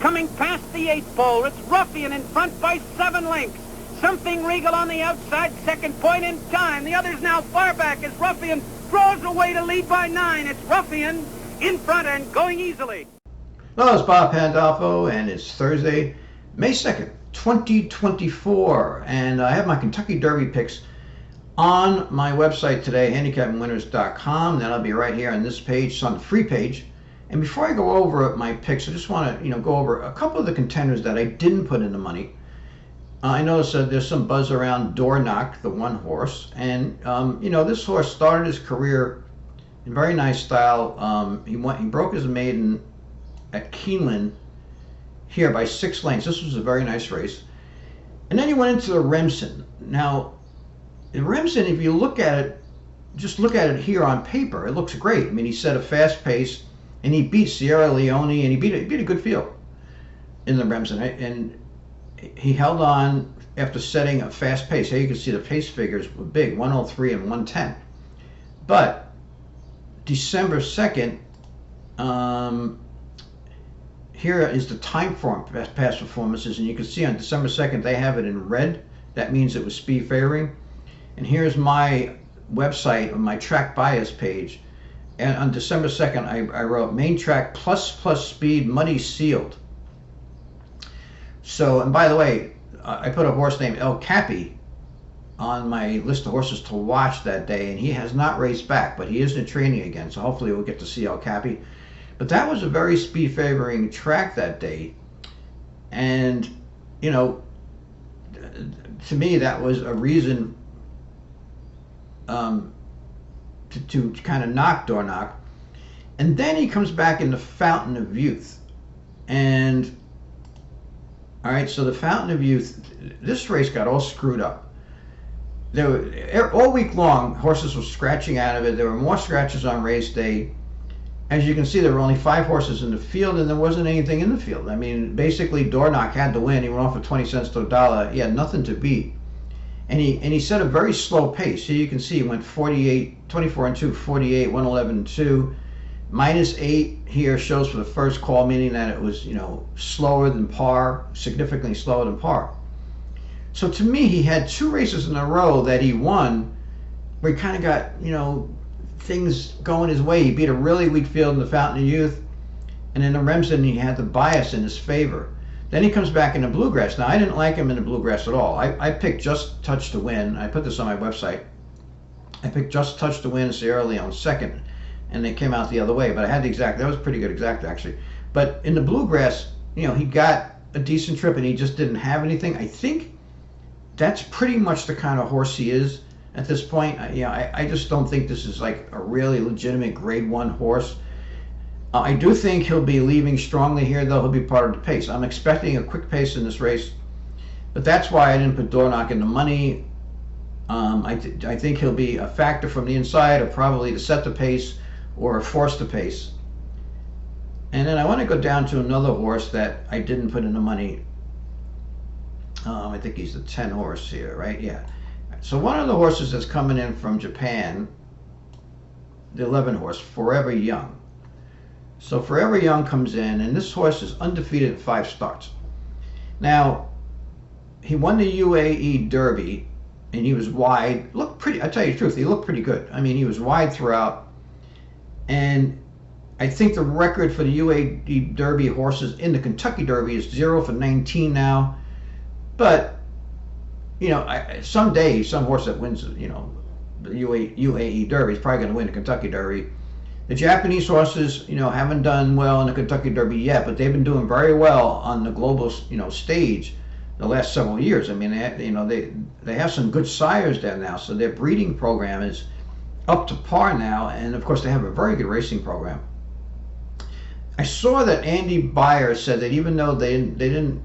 Coming past the 8th pole, it's Ruffian in front by 7 lengths. Something Regal on the outside, second point in time. The others now far back as Ruffian throws away to lead by 9. It's Ruffian in front and going easily. Hello, it's Bob Pandolfo, and it's Thursday, May 2nd, 2024. And I have my Kentucky Derby picks on my website today, handicapwinners.com. That'll be right here on this page. It's on the free page. And before I go over my picks, I just want to, go over a couple of the contenders that I didn't put in the money. I noticed that there's some buzz around Dornoch, the one horse, and this horse started his career in very nice style. He broke his maiden at Keeneland here by 6 lengths. This was a very nice race, and then he went into the Remsen. Now, the Remsen, if you look at it, just look at it here on paper, it looks great. I mean, he set a fast pace, and he beat Sierra Leone, and he beat a good field in the Remsen, and he held on after setting a fast pace. Here you can see the pace figures were big, 103 and 110. But December 2nd, here is the time form past performances, and you can see on December 2nd they have it in red. That means it was speed favoring. And here's my website on my track bias page. And on December 2nd, I wrote main track plus speed muddy sealed. So, and by the way, I put a horse named El Capi on my list of horses to watch that day, and he has not raced back, but he is in training again, so hopefully we'll get to see El Capi. But that was a very speed favoring track that day, and to me that was a reason to kind of knock Dornoch. And then he comes back in the Fountain of Youth, and all right, so the Fountain of Youth, this race got all screwed up. All week long, horses were scratching out of it. There were more scratches on race day. As you can see, there were only 5 horses in the field, and there wasn't anything in the field. I mean, basically, Dornoch had to win. He went off for 20 cents to a dollar. He had nothing to beat. And he set a very slow pace. Here you can see he went 48, 24 and 2, 48, 111 and 2. -8 here shows for the first call, meaning that it was, slower than par, significantly slower than par. So to me, he had 2 races in a row that he won where he kind of got, things going his way. He beat a really weak field in the Fountain of Youth, and in the Remsen, he had the bias in his favor. Then he comes back in the Bluegrass. Now, I didn't like him in the Bluegrass at all. I picked Just Touch to win. I put this on my website. I picked Just Touch to win, Sierra Leone second, and they came out the other way. But I had the exact. That was a pretty good exact, actually. But in the Bluegrass, he got a decent trip, and he just didn't have anything. I think that's pretty much the kind of horse he is at this point. I just don't think this is like a really legitimate Grade 1 horse. I do think he'll be leaving strongly here, though. He'll be part of the pace. I'm expecting a quick pace in this race, but that's why I didn't put Dornoch in the money. I think he'll be a factor from the inside, or probably to set the pace or force the pace. And then I want to go down to another horse that I didn't put in the money. I think he's the 10 horse here, right? Yeah. So one of the horses that's coming in from Japan, the 11 horse, Forever Young. So Forever Young comes in, and this horse is undefeated in 5 starts. Now, he won the UAE Derby, and he was wide. Looked pretty, I tell you the truth, he looked pretty good. I mean, he was wide throughout. And I think the record for the UAE Derby horses in the Kentucky Derby is 0 for 19 now. But, someday, some horse that wins, the UAE Derby is probably going to win the Kentucky Derby. The Japanese horses, haven't done well in the Kentucky Derby yet, but they've been doing very well on the global, stage the last several years. I mean, they have some good sires there now, so their breeding program is up to par now, and of course they have a very good racing program. I saw that Andy Beyer said that even though they didn't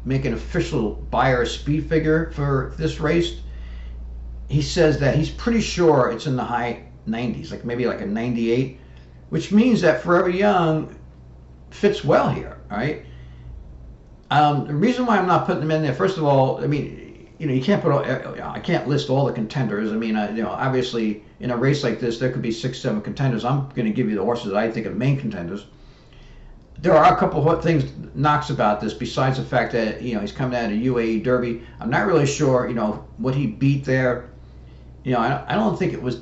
make an official Beyer speed figure for this race, he says that he's pretty sure it's in the high 90s, like maybe like a 98, which means that Forever Young fits well here. All right. The reason why I'm not putting them in there, first of all, I mean, you can't put. I can't list all the contenders. I mean, obviously in a race like this, there could be 6, 7 contenders. I'm going to give you the horses that I think are the main contenders. There are a couple of things knocks about this besides the fact that, he's coming out of UAE Derby. I'm not really sure, what he beat there. I don't think it was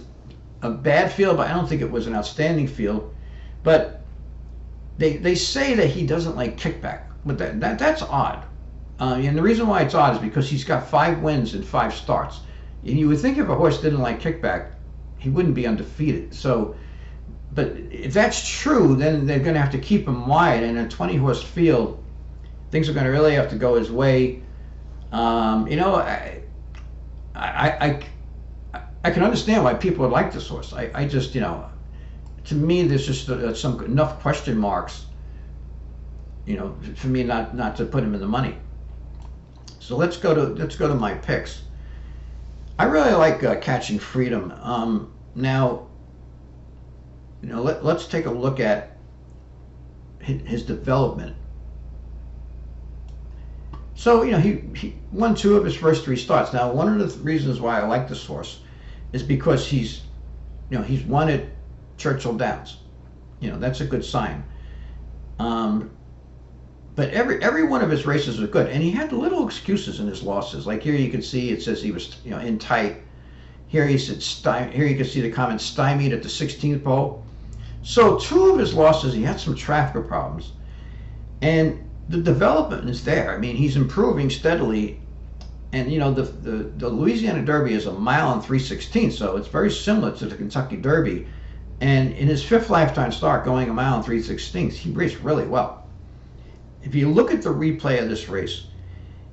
a bad field, but I don't think it was an outstanding field. But they say that he doesn't like kickback, but that's odd. And the reason why it's odd is because he's got 5 wins in 5 starts. And you would think if a horse didn't like kickback, he wouldn't be undefeated. So, but if that's true, then they're going to have to keep him wide. And in a 20-horse field, things are going to really have to go his way. I can understand why people would like this horse. I just, to me, there's just enough question marks, for me not to put him in the money. So let's go to my picks. I really like Catching Freedom. Now, let's take a look at his development. So, he won 2 of his first 3 starts. Now, one of the reasons why I like this horse is because he's won at Churchill Downs. That's a good sign. But every one of his races was good, and he had little excuses in his losses. Like here, you can see it says he was in tight. Here he said here you can see the comment stymied at the 16th pole. So 2 of his losses, he had some traffic problems, and the development is there. I mean, he's improving steadily, and the Louisiana Derby is 1 mile and 3/16, so it's very similar to the Kentucky Derby. And in his 5th lifetime start, going 1 mile and 3/16, he raced really well. If you look at the replay of this race,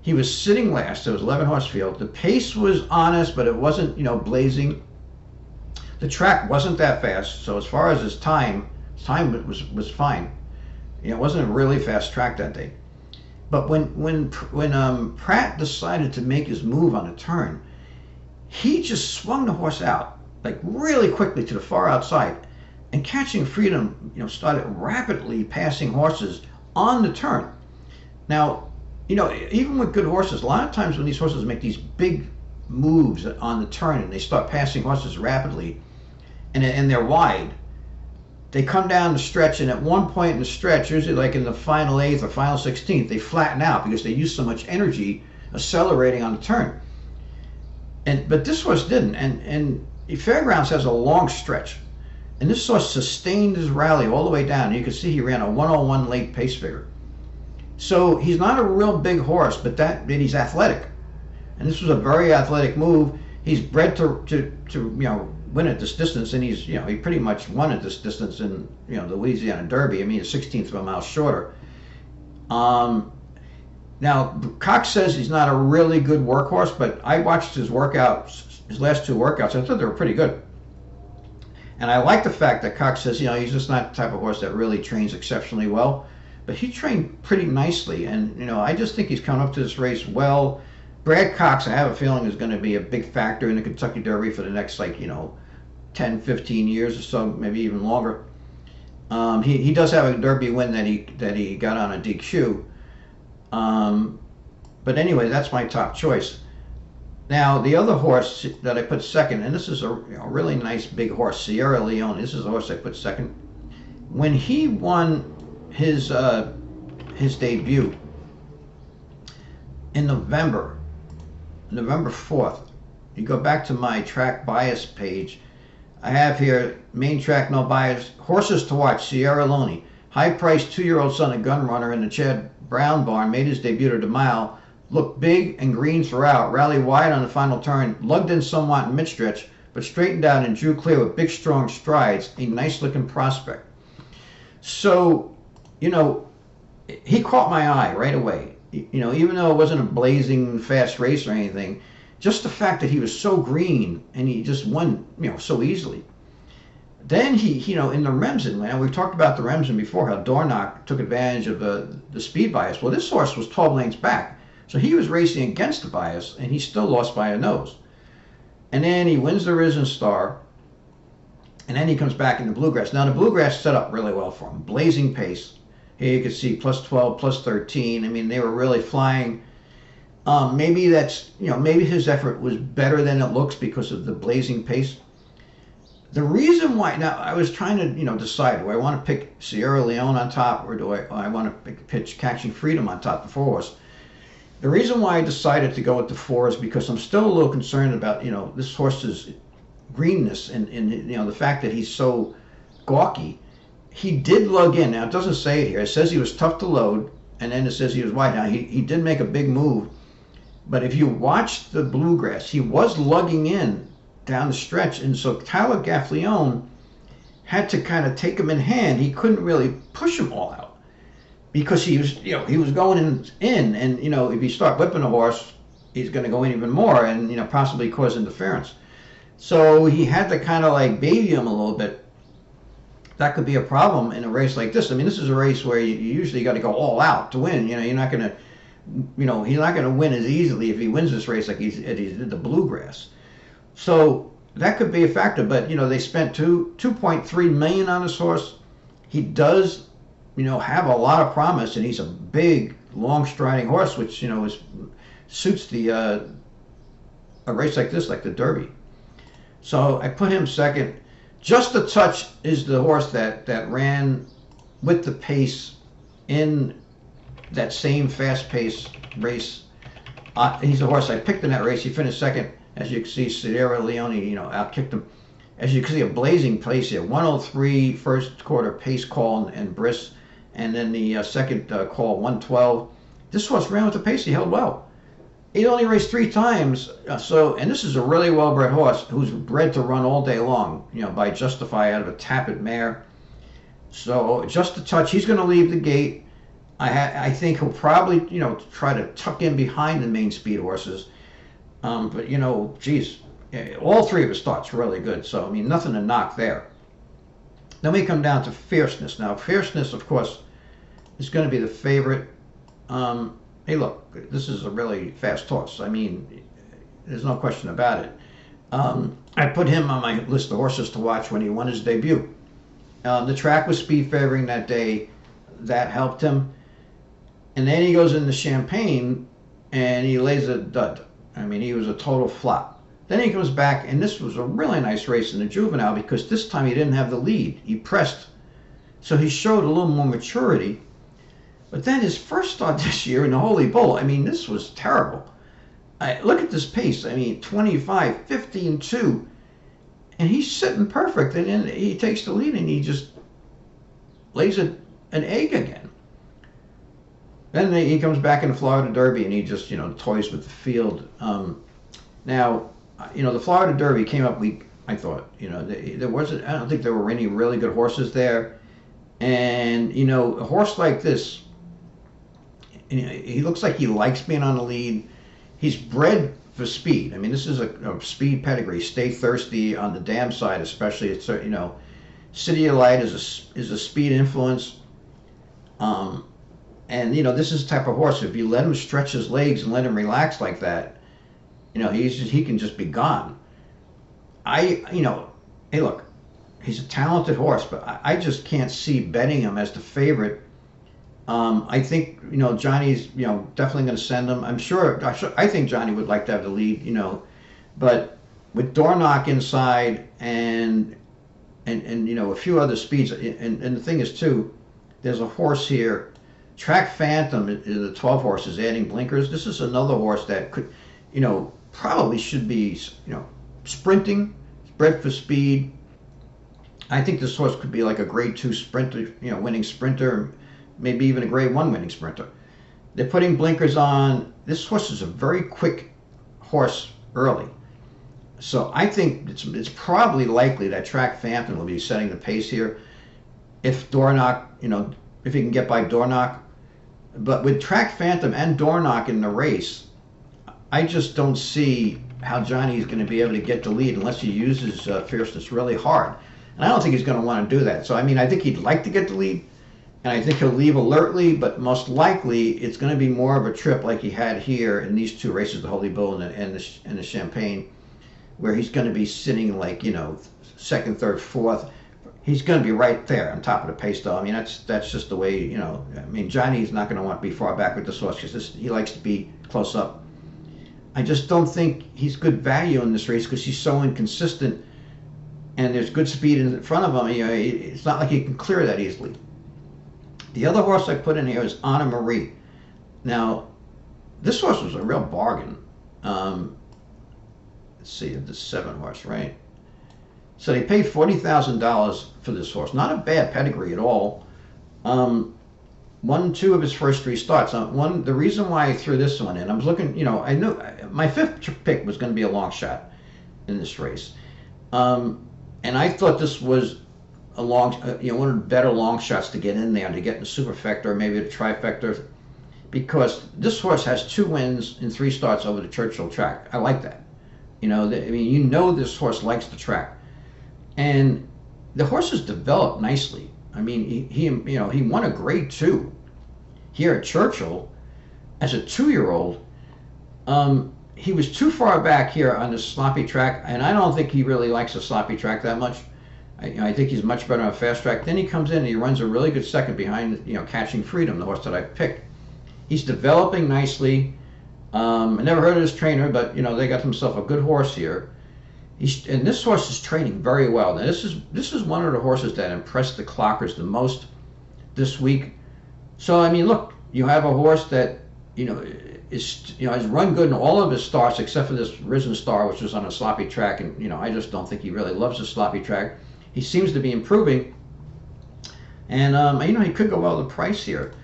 he was sitting last. It was 11-horse field. The pace was honest, but it wasn't, blazing. The track wasn't that fast, so as far as his time was fine. It wasn't a really fast track that day. But when Pratt decided to make his move on a turn, he just swung the horse out like really quickly to the far outside, and Catching Freedom, started rapidly passing horses on the turn. Now, even with good horses, a lot of times when these horses make these big moves on the turn and they start passing horses rapidly, and they're wide, they come down the stretch, and at one point in the stretch, usually like in the final 8th or final 16th, they flatten out because they use so much energy accelerating on the turn. But this horse didn't, and Fairgrounds has a long stretch, and this horse sustained his rally all the way down. You can see he ran a 101 late pace figure. So he's not a real big horse, but he's athletic, and this was a very athletic move. He's bred to win at this distance, and he pretty much won at this distance in the Louisiana Derby. I mean, a 16th of a mile shorter. Now Cox says he's not a really good workhorse, but I watched his workouts, his last 2 workouts, and I thought they were pretty good. And I like the fact that Cox says, he's just not the type of horse that really trains exceptionally well, but he trained pretty nicely. And, I just think he's coming up to this race well. Brad Cox, I have a feeling, is going to be a big factor in the Kentucky Derby for the next, 10, 15 years or so, maybe even longer. He does have a Derby win that he got on a DQ. But anyway, that's my top choice. Now, the other horse that I put second, and this is a really nice big horse, Sierra Leone. This is the horse I put second. When he won his debut in November 4th, you go back to my track bias page, I have here, main track, no bias, horses to watch, Sierra Leone. High-priced 2-year-old son of gun runner in the Chad Brown barn, made his debut at a mile. Looked big and green throughout, rallied wide on the final turn, lugged in somewhat in mid-stretch, but straightened out and drew clear with big, strong strides, a nice-looking prospect. So, he caught my eye right away. Even though it wasn't a blazing fast race or anything, just the fact that he was so green and he just won, so easily. Then he, in the Remsen, and we've talked about the Remsen before, how Dornoch took advantage of the speed bias. Well, this horse was 12 lengths back. So he was racing against the bias, and he still lost by a nose. And then he wins the Risen Star, and then he comes back in the Bluegrass. Now, the Bluegrass set up really well for him. Blazing pace. Here you can see plus 12, plus 13. I mean, they were really flying. Maybe that's, maybe his effort was better than it looks because of the blazing pace. The reason why, now I was trying to, decide, do I want to pick Sierra Leone on top, or do I want to pitch Catching Freedom on top, the 4 horse? The reason why I decided to go with the 4 is because I'm still a little concerned about, this horse's greenness and the fact that he's so gawky. He did lug in. Now, it doesn't say it here. It says he was tough to load, and then it says he was wide. Now, he did make a big move, but if you watch the Bluegrass, he was lugging in down the stretch, and so Tyler Gaffleone had to kind of take him in hand. He couldn't really push him all out because he was going in, and if you start whipping a horse, he's going to go in even more and possibly cause interference. So he had to kind of like baby him a little bit. That could be a problem in a race like this. I mean, this is a race where you usually got to go all out to win. You're not going to, he's not going to win as easily if he wins this race like he did the Bluegrass. So that could be a factor, but they spent $2.3 million on this horse. He does, have a lot of promise, and he's a big, long striding horse, which suits a race like this, like the Derby. So I put him second. Just a Touch is the horse that ran with the pace in that same fast-paced race. He's a horse I picked in that race. He finished second. As you can see, Sierra Leone, outkicked him. As you can see, a blazing pace here. 103 first quarter pace call and brisk, and then the second call 112. This horse ran with the pace. He held well. He only raced 3 times, and this is a really well-bred horse who's bred to run all day long, by Justify out of a Tappet mare. So Just a Touch, he's going to leave the gate. I think he'll probably, try to tuck in behind the main speed horses. But, geez, all 3 of his starts really good. So, I mean, nothing to knock there. Then we come down to Fierceness. Now, Fierceness, of course, is going to be the favorite. Hey, look, this is a really fast horse. I mean, there's no question about it. I put him on my list of horses to watch when he won his debut. The track was speed favoring that day. That helped him. And then he goes into Champagne, and he lays a dud. I mean, he was a total flop. Then he comes back, and this was a really nice race in the Juvenile because this time he didn't have the lead. He pressed. So he showed a little more maturity. But then his first start this year in the Holy Bull, I mean, this was terrible. Look at this pace. I mean, 25, 50, and 2. And he's sitting perfect. And then he takes the lead, and he just lays an egg again. Then he comes back in the Florida Derby, and he just, toys with the field. Now, the Florida Derby came up weak, I thought. There wasn't, I don't think there were any really good horses there. And, a horse like this, he looks like he likes being on the lead. He's bred for speed. I mean, this is a speed pedigree. Stay Thirsty on the dam side, especially. It's City of Light is a speed influence. And this is the type of horse. If you let him stretch his legs and let him relax like that, he can just be gone. Hey, look, he's a talented horse, but I just can't see betting him as the favorite. I think Johnny's definitely going to send him. I think Johnny would like to have the lead, but with Dornoch inside and a few other speeds, and the thing is too, there's a horse here. Track Phantom is the 12 horses adding blinkers. This is another horse that could, probably should be, sprinting, bred for speed. I think this horse could be like a grade 2 sprinter, winning sprinter, maybe even a grade 1 winning sprinter. They're putting blinkers on. This horse is a very quick horse early. So I think it's probably likely that Track Phantom will be setting the pace here. If Dornoch, if he can get by Dornoch. But with Track Phantom and Dornoch in the race, I just don't see how Johnny is going to be able to get the lead unless he uses Fierceness really hard. And I don't think he's going to want to do that. So, I think he'd like to get the lead, and I think he'll leave alertly, but most likely it's going to be more of a trip like he had here in these 2 races, the Holy Bull and the Champagne, where he's going to be sitting like, second, third, fourth. He's going to be right there on top of the pace, though. That's just the way, Johnny's not going to want to be far back with this horse because he likes to be close up. I just don't think he's good value in this race because he's so inconsistent. and there's good speed in front of him, it's not like he can clear that easily. The other horse I put in here is Anna Marie. Now, this horse was a real bargain. Let's see, the 7 horse, right? So they paid $40,000 for this horse. Not a bad pedigree at all. Won 2 of his first 3 starts. The reason why I threw this one in, I was looking, I knew my 5th pick was going to be a Longshot in this race. And I thought this was a one of the better long shots to get in there, to get in the superfecta or maybe the trifecta, because this horse has 2 wins in 3 starts over the Churchill track. I like that. This horse likes the track. And the horse has developed nicely. I mean, he won a grade 2 here at Churchill as a 2-year-old. He was too far back here on this sloppy track, and I don't think he really likes the sloppy track that much. I think he's much better on a fast track. Then he comes in and he runs a really good second behind, Catching Freedom, the horse that I picked. He's developing nicely. I never heard of this trainer, but they got themselves a good horse here. And this horse is training very well. Now this is one of the horses that impressed the clockers the most this week. So look, you have a horse that has run good in all of his starts except for this Risen Star, which was on a sloppy track, and I just don't think he really loves the sloppy track. He seems to be improving, and he could go well the price here.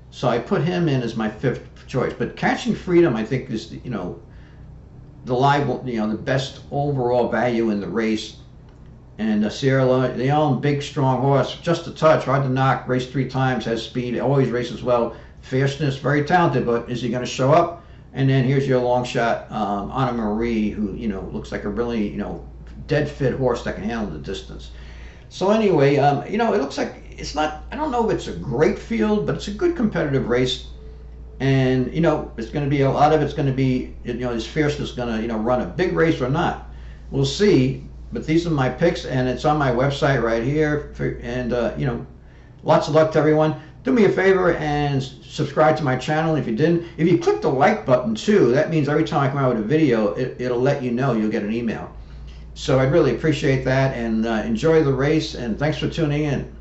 So I put him in as my 5th choice. But Catching Freedom, I think, is the best overall value in the race. And Sierra Leone, big, strong horse, just a touch, hard to knock, raced 3 times, has speed, always races well. Fierceness, very talented, but is he going to show up? And then here's your long shot, Anna Marie, who looks like a really dead fit horse that can handle the distance. So anyway, it looks like it's not. I don't know if it's a great field, but it's a good competitive race. And it's going to be a lot of it's going to be is Fierceness going to run a big race or not? We'll see. But these are my picks, and it's on my website right here. Lots of luck to everyone. Do me a favor and subscribe to my channel if you didn't. If you click the like button too, that means every time I come out with a video, it'll let you know. You'll get an email. So I'd really appreciate that, and enjoy the race, and thanks for tuning in.